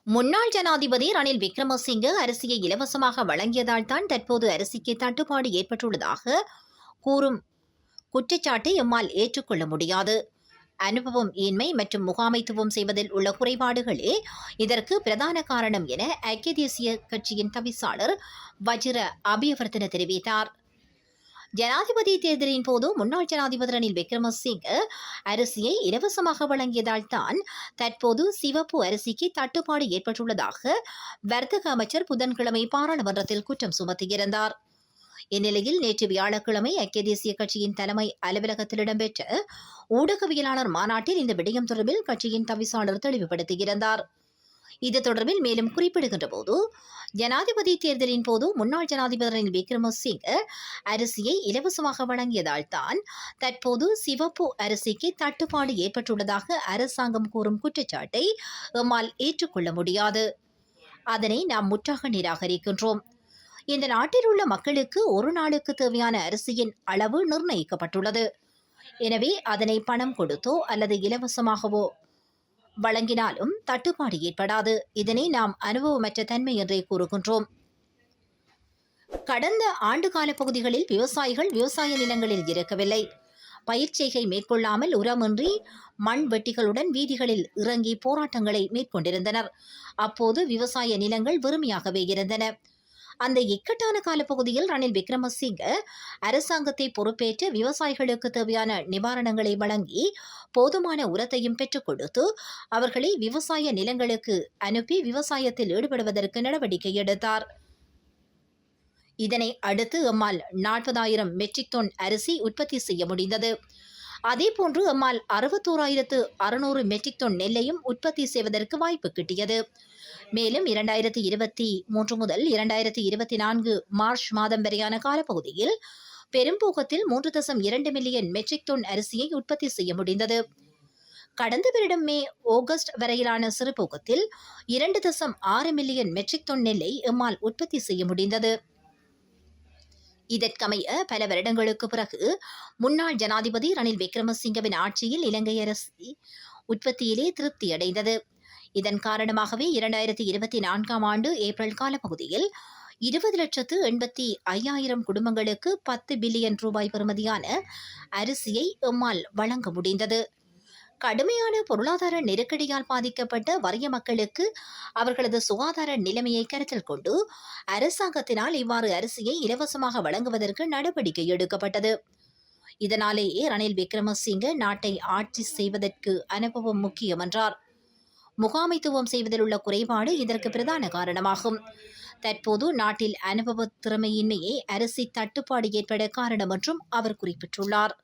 முன்னாள் ஜனாதிபதி ரணில் விக்ரமசிங்கே அரிசியை இலவசமாக வழங்கியதால் தான் தற்போது அரிசிக்கு தட்டுப்பாடு ஏற்பட்டுள்ளதாக கூறும் குற்றச்சாட்டை எம்மால் ஏற்றுக்கொள்ள முடியாது. அனுபவம் இன்மை மற்றும் முகாமைத்துவம் செய்வதில் உள்ள குறைபாடுகளே இதற்கு பிரதான காரணம் என ஐக்கிய தேசிய கட்சியின் தவிசாளர் வஜிர அபியவர்த்தன தெரிவித்தார். ஜனாதிபதி தேர்தலின் போது முன்னாள் ஜனாதிபதி ரணில் விக்ரமசிங்கே அரிசியை இலவசமாக வழங்கியதால் தான் தற்போது சிவப்பு அரிசிக்கு தட்டுப்பாடு ஏற்பட்டுள்ளதாக வர்த்தக அமைச்சர் புதன்கிழமை பாராளுமன்றத்தில் குற்றம் சுமத்தியிருந்தார். இந்நிலையில் நேற்று வியாழக்கிழமை ஐக்கிய தேசிய கட்சியின் தலைமை அலுவலகத்தில் இடம்பெற்ற ஊடகவியலாளர் மாநாட்டில் இந்த விடயம் தொடர்பில் கட்சியின் தவிசாளர் தெளிவுபடுத்தியிருந்தார். இது தொடர்பில் மேலும் குறிப்பிடுகின்ற போது, ஜனாதிபதி தேர்தலின் போது முன்னாள் ஜனாதிபதி ரணில் விக்ரமசிங்கே அரிசியை இலவசமாக வழங்கியதால் தான் தற்போது சிவப்பு அரிசிக்கு தட்டுப்பாடு ஏற்பட்டுள்ளதாக அரசாங்கம் கூறும் குற்றச்சாட்டை எம்மால் ஏற்றுக்கொள்ள முடியாது. அதனை நாம் முற்றாக நிராகரிக்கின்றோம். இந்த நாட்டில் உள்ள மக்களுக்கு ஒரு நாளுக்கு தேவையான அரிசியின் அளவு நிர்ணயிக்கப்பட்டுள்ளது. எனவே அதனை பணம் கொடுத்தோ அல்லது இலவசமாகவோ வழங்கினாலும் தட்டுப்பாடு ஏற்படாது. இதனை நாம் அனுபவமற்ற தன்மை என்றே கூறுகின்றோம். கடந்த ஆண்டு கால பகுதிகளில் விவசாயிகள் விவசாய நிலங்களில் இருக்கவில்லை. பயிர்ச்செய்கை மேற்கொள்ளாமல் உரமின்றி மண் வெட்டிகளுடன் வீதிகளில் இறங்கி போராட்டங்களை மேற்கொண்டிருந்தனர். அப்போது விவசாய நிலங்கள் வெறுமையாகவே இருந்தன. அந்த இக்கட்டான காலப்பகுதியில் ரணில் விக்ரமசிங்கே அரசாங்கத்தை பொறுப்பேற்று விவசாயிகளுக்கு தேவையான நிவாரணங்களை வழங்கி போதுமான உரத்தையும் பெற்றுக் கொடுத்து அவர்களை விவசாய நிலங்களுக்கு அனுப்பி விவசாயத்தில் ஈடுபடுவதற்கு நடவடிக்கை எடுத்தார். இதனை அடுத்து எம்மால் 40,000 மெட்ரிக் டன் அரிசி உற்பத்தி செய்ய முடிந்தது. அதேபோன்று எம்மால் 61,600 மெட்ரிக் டன் நெல்லையும் உற்பத்தி செய்வதற்கு வாய்ப்பு கிட்டியது. மேலும் 2023 முதல் 2024 மார்ச் மாதம் வரையான காலப்பகுதியில் பெரும்போகத்தில் 3.2 மில்லியன் மெட்ரிக் டன் அரிசியை உற்பத்தி செய்ய முடிந்தது. கடந்த வருடம் மே ஆகஸ்ட் வரையிலான சிறுபோகத்தில் 2.6 மில்லியன் மெட்ரிக் டன் நெல்லை எம்மால் உற்பத்தி செய்ய முடிந்தது. இதற்கமைய பல வருடங்களுக்கு பிறகு முன்னாள் ஜனாதிபதி ரணில் விக்ரமசிங்கவின் ஆட்சியில் இலங்கை அரிசி உற்பத்தியிலே திருப்தியடைந்தது. இதன் காரணமாகவே 2024 ஆண்டு ஏப்ரல் காலப்பகுதியில் 20,85,000 குடும்பங்களுக்கு 10 பில்லியன் ரூபாய் பெறுமதியான அரிசியை எம்மால் வழங்க முடிந்தது. கடுமையான பொருளாதார நெருக்கடியால் பாதிக்கப்பட்ட வறிய மக்களுக்கு அவர்களது சுகாதார நிலைமையை கருத்தில் கொண்டு அரசாங்கத்தினால் இவ்வாறு அரிசியை இலவசமாக வழங்குவதற்கு நடவடிக்கை எடுக்கப்பட்டது. இதனாலேயே ரணில் விக்ரமசிங்கே நாட்டை ஆட்சி செய்வதற்கு அனுபவம் முக்கியம் என்றார். முகாமைத்துவம் செய்வதில் உள்ள குறைபாடு இதற்கு பிரதான காரணமாகும். தற்போது நாட்டில் அனுபவ திறமையின்மையே அரிசி தட்டுப்பாடு ஏற்பட காரணம் என்றும் அவர் குறிப்பிட்டுள்ளார்.